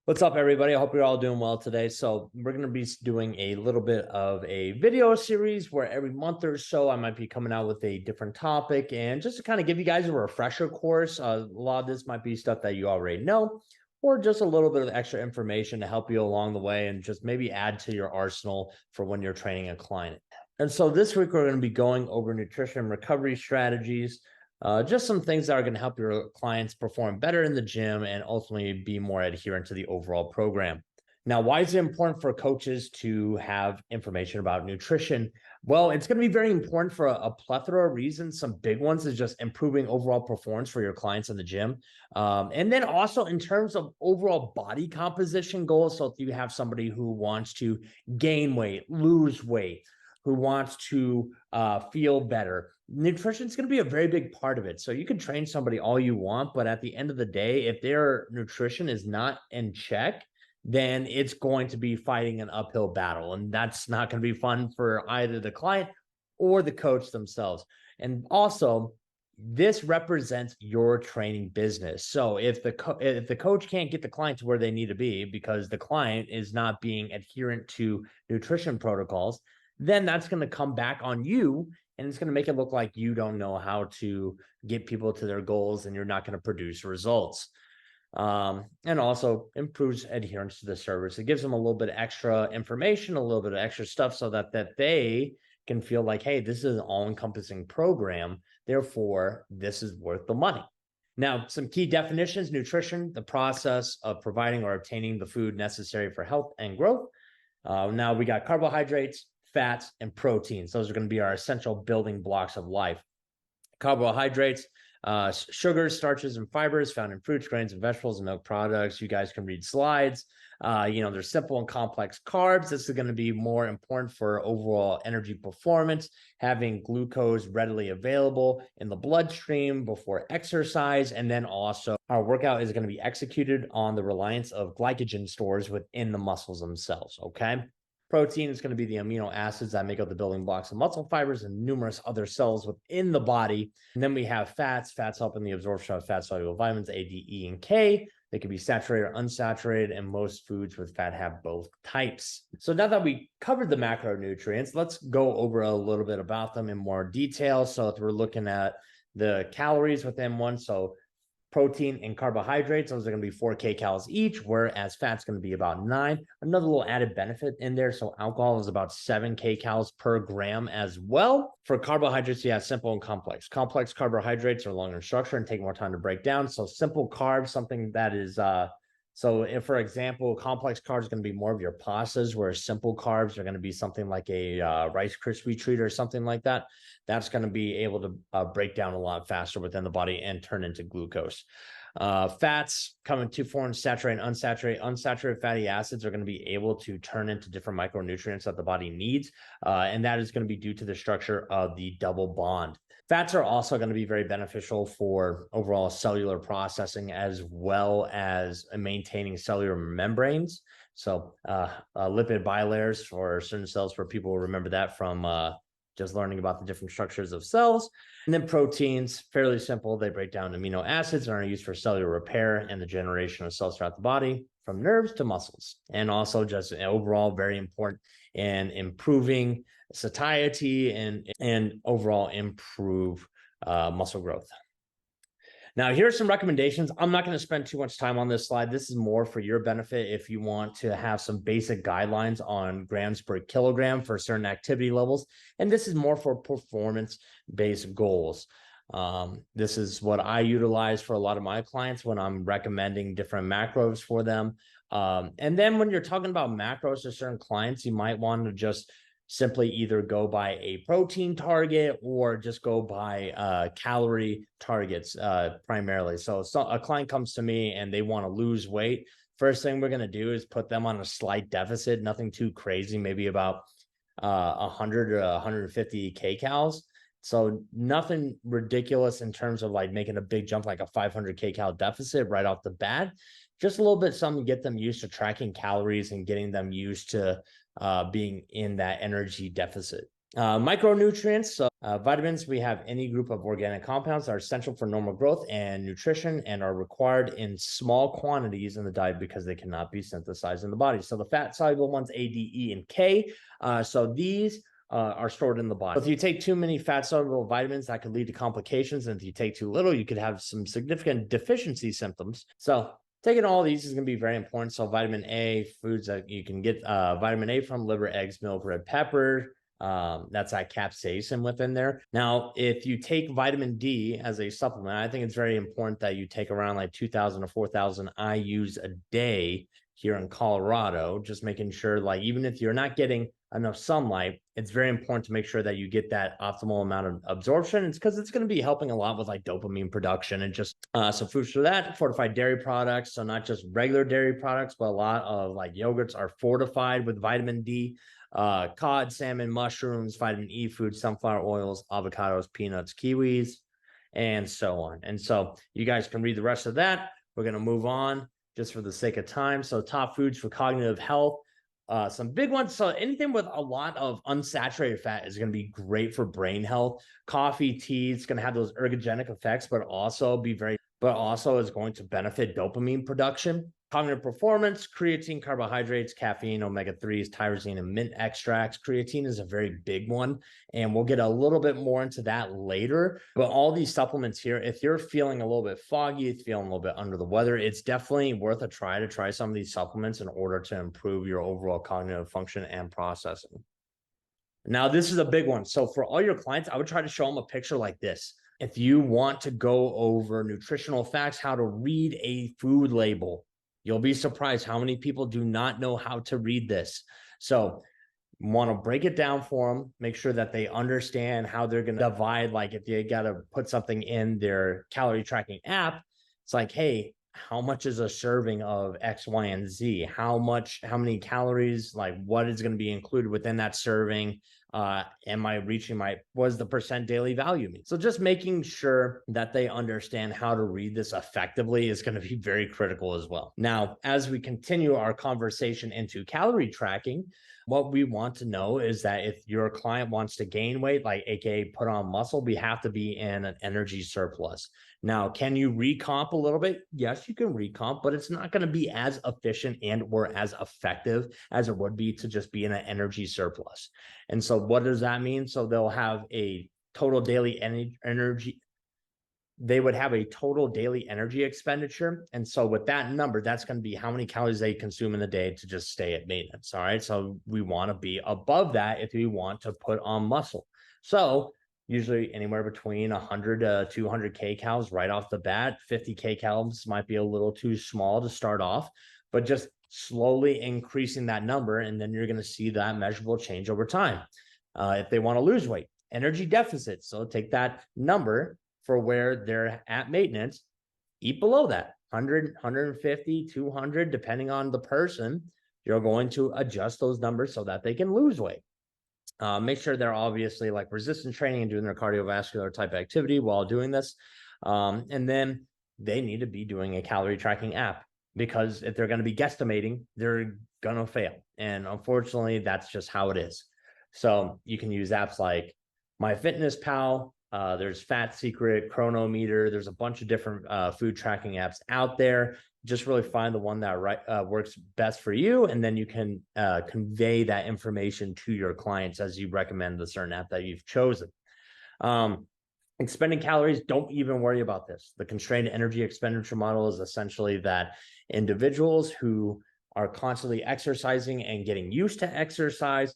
What's up, everybody? I hope you're all doing well today. So we're going to be doing a little bit of a video series where every month or so I might be coming out with a different topic, and just to kind of give you guys a refresher course. A lot of this might be stuff that you already know, or just a little bit of extra information to help you along the way and just maybe add to your arsenal for when you're training a client. And so this week we're going to be going over nutrition recovery strategies. Just some things that are going to help your clients perform better in the gym and ultimately be more adherent to the overall program. Now, why is it important for coaches to have information about nutrition? Well, it's going to be very important for a plethora of reasons. Some big ones is just improving overall performance for your clients in the gym. And then also in terms of overall body composition goals. So if you have somebody who wants to gain weight, lose weight, who wants to feel better, nutrition is going to be a very big part of it. So you can train somebody all you want, but at the end of the day, if their nutrition is not in check, then it's going to be fighting an uphill battle. And that's not going to be fun for either the client or the coach themselves. And also, this represents your training business. So if the coach can't get the client to where they need to be because the client is not being adherent to nutrition protocols, then that's going to come back on you, and it's going to make it look like you don't know how to get people to their goals and you're not going to produce results. And also improves adherence to the service. It gives them a little bit of extra information, a little bit of extra stuff so that they can feel like, hey, this is an all-encompassing program. Therefore, this is worth the money. Now, some key definitions: nutrition, the process of providing or obtaining the food necessary for health and growth. Now we got carbohydrates, fats, and proteins. Those are going to be our essential building blocks of life. Carbohydrates, sugars, starches, and fibers found in fruits, grains, and vegetables and milk products. You guys can read slides. There's simple and complex carbs. This is going to be more important for overall energy performance, having glucose readily available in the bloodstream before exercise. And then also our workout is going to be executed on the reliance of glycogen stores within the muscles themselves. Okay. Protein is going to be the amino acids that make up the building blocks of muscle fibers and numerous other cells within the body. And then we have fats. Fats help in the absorption of fat-soluble vitamins A, D, E, and K. They can be saturated or unsaturated, and most foods with fat have both types. So now that we covered the macronutrients, let's go over a little bit about them in more detail. So if we're looking at the calories within one, so protein and carbohydrates, those are going to be 4 kcals each, whereas fat's going to be about 9. Another little added benefit in there, so alcohol is about 7 kcals per gram as well. For carbohydrates, you have simple and complex. Complex carbohydrates are longer in structure and take more time to break down. So simple carbs, something that is so if, for example, complex carbs are going to be more of your pastas, whereas simple carbs are going to be something like a Rice Krispie treat or something like that. That's going to be able to break down a lot faster within the body and turn into glucose. Fats come in two forms: saturated and unsaturated. Unsaturated fatty acids are going to be able to turn into different micronutrients that the body needs, and that is going to be due to the structure of the double bond. Fats are also going to be very beneficial for overall cellular processing as well as maintaining cellular membranes. So lipid bilayers for certain cells, for people who remember that from just learning about the different structures of cells. And then proteins, fairly simple. They break down amino acids and are used for cellular repair and the generation of cells throughout the body, from nerves to muscles. And also just overall very important in improving satiety and overall improve muscle growth. Now, here's some recommendations. I'm not going to spend too much time on this slide. This is more for your benefit if you want to have some basic guidelines on grams per kilogram for certain activity levels. And this is more for performance-based goals. This is what I utilize for a lot of my clients when I'm recommending different macros for them. And then when you're talking about macros to certain clients, you might want to just simply either go by a protein target or just go by calorie targets primarily. So a client comes to me and they want to lose weight. First thing we're going to do is put them on a slight deficit, nothing too crazy, maybe about 100 or 150 kcals. So nothing ridiculous in terms of like making a big jump, like a 500 kcal deficit right off the bat. Just a little bit, something to get them used to tracking calories and getting them used to being in that energy deficit. Micronutrients. So Vitamins, we have any group of organic compounds that are essential for normal growth and nutrition and are required in small quantities in the diet because they cannot be synthesized in the body. So the fat soluble ones, A, D, E, and K. So these are stored in the body. If you take too many fat soluble vitamins, that could lead to complications. And if you take too little, you could have some significant deficiency symptoms. So taking all these is going to be very important. So vitamin A, foods that you can get vitamin A from: liver, eggs, milk, red pepper. That's that capsaicin within there. Now, if you take vitamin D as a supplement, I think it's very important that you take around like 2,000 to 4,000 IUs a day here in Colorado, just making sure, like, even if you're not getting enough sunlight, it's very important to make sure that you get that optimal amount of absorption. It's because it's going to be helping a lot with like dopamine production and just some foods for that. Fortified dairy products, so not just regular dairy products, but a lot of like yogurts are fortified with vitamin D. Cod, salmon, mushrooms, vitamin E foods, sunflower oils, avocados, peanuts, kiwis, and so on. And so you guys can read the rest of that. We're going to move on just for the sake of time. So top foods for cognitive health. Some big ones. So anything with a lot of unsaturated fat is going to be great for brain health. Coffee, tea, it's going to have those ergogenic effects, but also is going to benefit dopamine production. Cognitive performance, creatine, carbohydrates, caffeine, omega-3s, tyrosine, and mint extracts. Creatine is a very big one, and we'll get a little bit more into that later. But all these supplements here, if you're feeling a little bit foggy, if you're feeling a little bit under the weather, it's definitely worth a try to try some of these supplements in order to improve your overall cognitive function and processing. Now, this is a big one. So for all your clients, I would try to show them a picture like this. If you want to go over nutritional facts, how to read a food label, you'll be surprised how many people do not know how to read this. So want to break it down for them, make sure that they understand how they're going to divide. Like if you got to put something in their calorie tracking app, it's like, hey, how much is a serving of X, Y, and Z? How many calories, like what is going to be included within that serving? Am I reaching was the percent daily value mean? So just making sure that they understand how to read this effectively is going to be very critical as well. Now, as we continue our conversation into calorie tracking, what we want to know is that if your client wants to gain weight, like AKA put on muscle, we have to be in an energy surplus. Now, can you recomp a little bit? Yes, you can recomp, but it's not going to be as efficient and or as effective as it would be to just be in an energy surplus. And so what does that mean? So they'll have a total daily energy. They would have a total daily energy expenditure. And so with that number, that's going to be how many calories they consume in the day to just stay at maintenance. All right. So we want to be above that if we want to put on muscle. So usually anywhere between 100 to 200 kcals right off the bat. 50 kcals might be a little too small to start off, but just slowly increasing that number. And then you're going to see that measurable change over time. If they want to lose weight, energy deficit. So take that number for where they're at maintenance, eat below that 100, 150, 200, depending on the person. You're going to adjust those numbers so that they can lose weight. Make sure they're obviously like resistance training and doing their cardiovascular type activity while doing this. And then they need to be doing a calorie tracking app, because if they're going to be guesstimating, they're going to fail. And unfortunately, that's just how it is. So you can use apps like MyFitnessPal. There's Fat Secret, Chronometer. There's a bunch of different food tracking apps out there. Just really find the one that works best for you, and then you can convey that information to your clients as you recommend the certain app that you've chosen. Expending calories, don't even worry about this. The constrained energy expenditure model is essentially that individuals who are constantly exercising and getting used to exercise,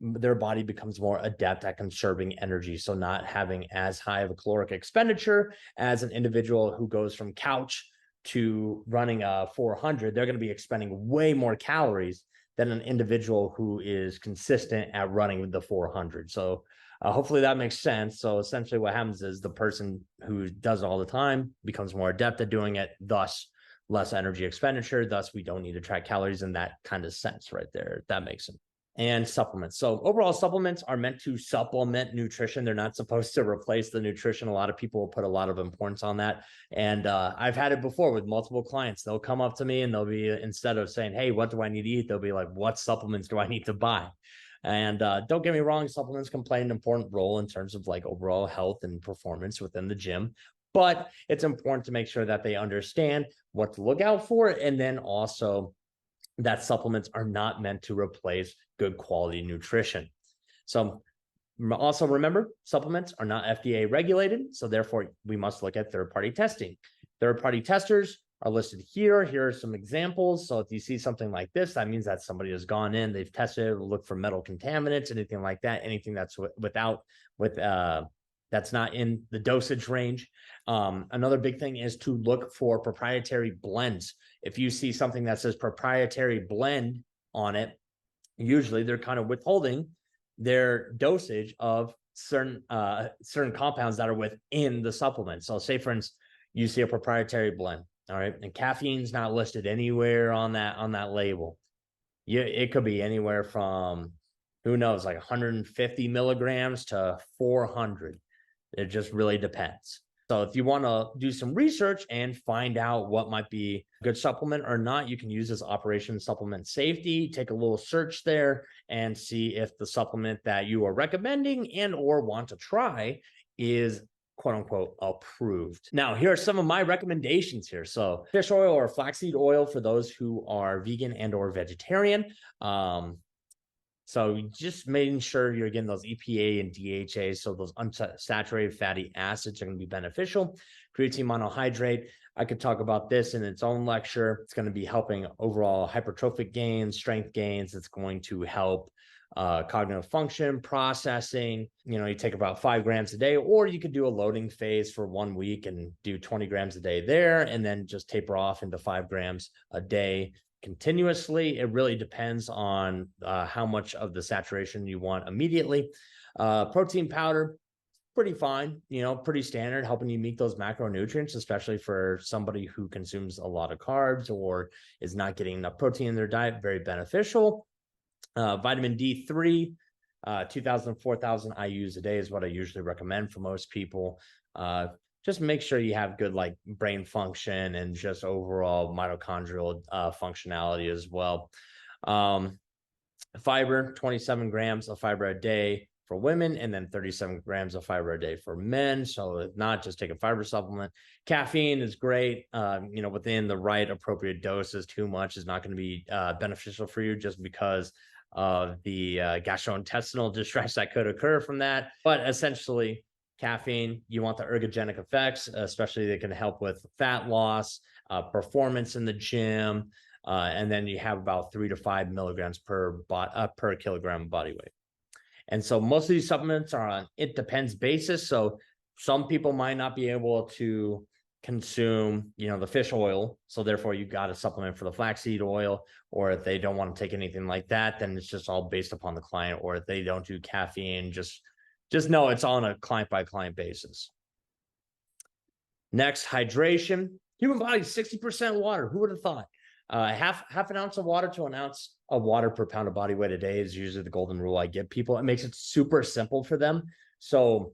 their body becomes more adept at conserving energy. So not having as high of a caloric expenditure as an individual who goes from couch to running a 400, they're going to be expending way more calories than an individual who is consistent at running with the 400. So hopefully that makes sense. So essentially what happens is the person who does it all the time becomes more adept at doing it, thus less energy expenditure. Thus, we don't need to track calories in that kind of sense right there. If that makes sense. And supplements. So overall, supplements are meant to supplement nutrition. They're not supposed to replace the nutrition. A lot of people put a lot of importance on that. And I've had it before with multiple clients. They'll come up to me and they'll be, instead of saying, hey, what do I need to eat? They'll be like, what supplements do I need to buy? And don't get me wrong, supplements can play an important role in terms of like overall health and performance within the gym. But it's important to make sure that they understand what to look out for. And then also that supplements are not meant to replace good quality nutrition. So also remember, supplements are not FDA regulated, so therefore we must look at third-party testing. Third-party testers are listed here. Here are some examples. So if you see something like this, that means that somebody has gone in, they've tested, looked for metal contaminants, anything like that, anything that's that's not in the dosage range. Another big thing is to look for proprietary blends. If you see something that says proprietary blend on it, usually they're kind of withholding their dosage of certain compounds that are within the supplement. So say, for instance, you see a proprietary blend, all right, and caffeine's not listed anywhere on that label. It could be anywhere from, who knows, like 150 milligrams to 400. It just really depends. So if you want to do some research and find out what might be a good supplement or not, you can use this Operation Supplement Safety, take a little search there and see if the supplement that you are recommending and or want to try is quote unquote approved. Now, here are some of my recommendations here. So fish oil or flaxseed oil for those who are vegan and or vegetarian. So just making sure you're getting those EPA and DHA, so those unsaturated fatty acids are going to be beneficial. Creatine monohydrate, I could talk about this in its own lecture. It's going to be helping overall hypertrophic gains, strength gains. It's going to help cognitive function, processing. You take about 5 grams a day, or you could do a loading phase for 1 week and do 20 grams a day there, and then just taper off into 5 grams a day continuously. It really depends on how much of the saturation you want immediately. Protein powder, pretty fine, pretty standard, helping you meet those macronutrients, especially for somebody who consumes a lot of carbs or is not getting enough protein in their diet. Very beneficial. Vitamin D3, 2,000 to 4,000 IUs a day is what I usually recommend for most people. Just make sure you have good like brain function and just overall mitochondrial functionality as well. Fiber, 27 grams of fiber a day for women, and then 37 grams of fiber a day for men. So not just take a fiber supplement. Caffeine is great, within the right appropriate doses. Too much is not going to be beneficial for you just because of the gastrointestinal distress that could occur from that. But essentially, caffeine, you want the ergogenic effects, especially they can help with fat loss, performance in the gym, and then you have about 3 to 5 milligrams per kilogram of body weight. And so most of these supplements are on it depends basis. So some people might not be able to consume, the fish oil. So therefore you got a supplement for the flaxseed oil, or if they don't want to take anything like that, then it's just all based upon the client. Or if they don't do caffeine, just know it's on a client by client basis. Next, hydration. Human body, 60% water. Who would have thought? Half an ounce of water to an ounce of water per pound of body weight a day is usually the golden rule I give people. It makes it super simple for them. So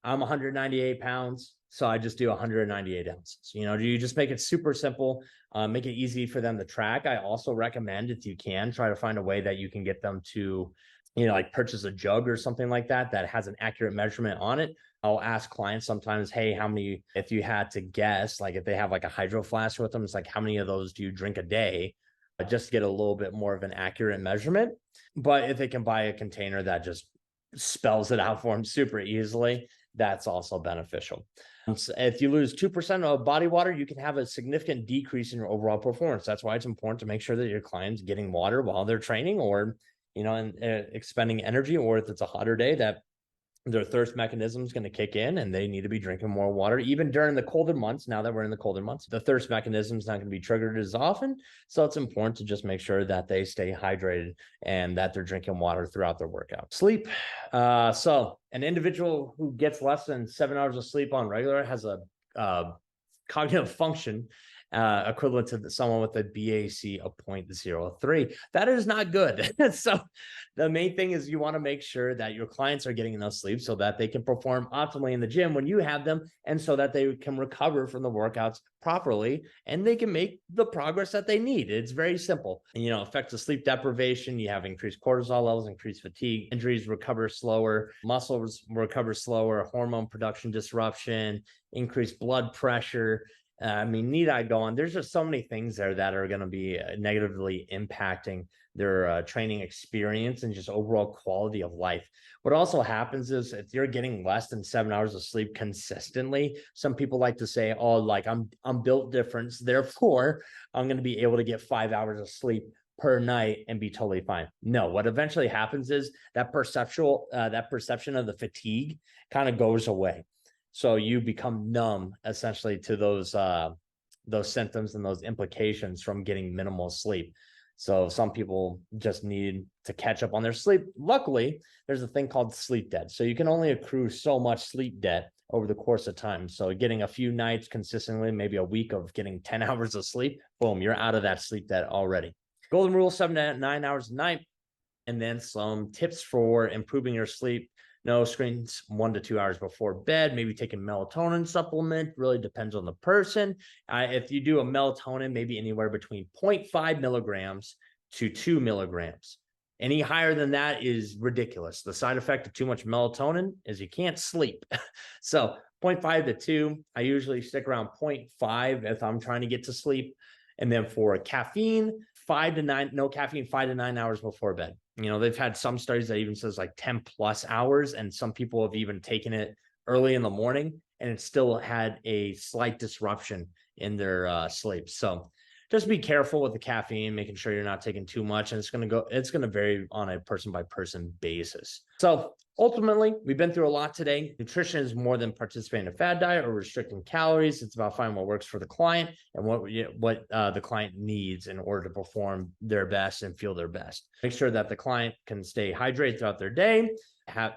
I'm 198 pounds. So I just do 198 ounces. You just make it super simple, make it easy for them to track. I also recommend, if you can, try to find a way that you can get them to, like purchase a jug or something like that has an accurate measurement on it. I'll ask clients sometimes, hey, how many, if you had to guess, like if they have like a hydro flask with them, it's like, how many of those do you drink a day? Just to get a little bit more of an accurate measurement. But if they can buy a container that just spells it out for them super easily, that's also beneficial. So if you lose 2% of body water, you can have a significant decrease in your overall performance. That's why it's important to make sure that your client's getting water while they're training, or and expending energy, or if it's a hotter day, that their thirst mechanism is going to kick in and they need to be drinking more water. Even during the colder months, now that we're in the colder months, the thirst mechanism is not going to be triggered as often. So it's important to just make sure that they stay hydrated and that they're drinking water throughout their workout. Sleep. So an individual who gets less than 7 hours of sleep on regular has a cognitive function equivalent to someone with a BAC of 0.03. That is not good. So the main thing is you want to make sure that your clients are getting enough sleep so that they can perform optimally in the gym when you have them, and so that they can recover from the workouts properly and they can make the progress that they need. It's very simple. And, effects of sleep deprivation, you have increased cortisol levels, increased fatigue, injuries recover slower, muscles recover slower, hormone production disruption, increased blood pressure. Need I go on? There's just so many things there that are going to be negatively impacting their training experience and just overall quality of life. What also happens is if you're getting less than 7 hours of sleep consistently, some people like to say, "Oh, like I'm built different, therefore I'm going to be able to get 5 hours of sleep per night and be totally fine." No, what eventually happens is that perception of the fatigue kind of goes away. So you become numb essentially to those symptoms and those implications from getting minimal sleep. So some people just need to catch up on their sleep. Luckily, there's a thing called sleep debt. So you can only accrue so much sleep debt over the course of time. So getting a few nights consistently, maybe a week of getting 10 hours of sleep, boom, you're out of that sleep debt already. Golden rule, 7 to 9 hours a night. And then some tips for improving your sleep. No screens 1 to 2 hours before bed. Maybe take a melatonin supplement. Really depends on the person. If you do a melatonin, maybe anywhere between 0.5 milligrams to 2 milligrams. Any higher than that is ridiculous. The side effect of too much melatonin is you can't sleep. So 0.5 to 2. I usually stick around 0.5 if I'm trying to get to sleep. And then for caffeine, 5 to 9, no caffeine, 5 to 9 hours before bed. They've had some studies that even says like 10 plus hours, and some people have even taken it early in the morning and it still had a slight disruption in their sleep. So just be careful with the caffeine, making sure you're not taking too much, and it's going to vary on a person by person basis. So ultimately, we've been through a lot today. Nutrition is more than participating in a fad diet or restricting calories. It's about finding what works for the client and what the client needs in order to perform their best and feel their best. Make sure that the client can stay hydrated throughout their day.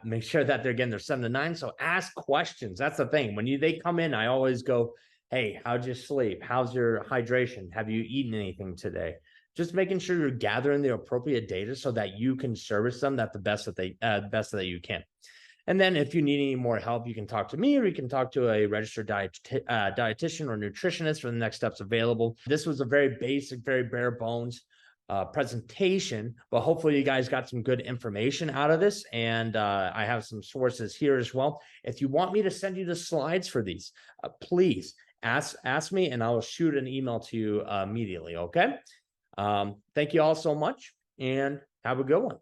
Make sure that they're getting their 7 to 9. So ask questions. That's the thing. When they come in, I always go, "Hey, how'd you sleep? How's your hydration? Have you eaten anything today?" Just making sure you're gathering the appropriate data so that you can service them the best that you can. And then if you need any more help, you can talk to me, or you can talk to a registered dietitian or nutritionist for the next steps available. This was a very basic, very bare bones presentation, but hopefully you guys got some good information out of this. And I have some sources here as well. If you want me to send you the slides for these, please ask me and I will shoot an email to you immediately. Okay. Thank you all so much and have a good one.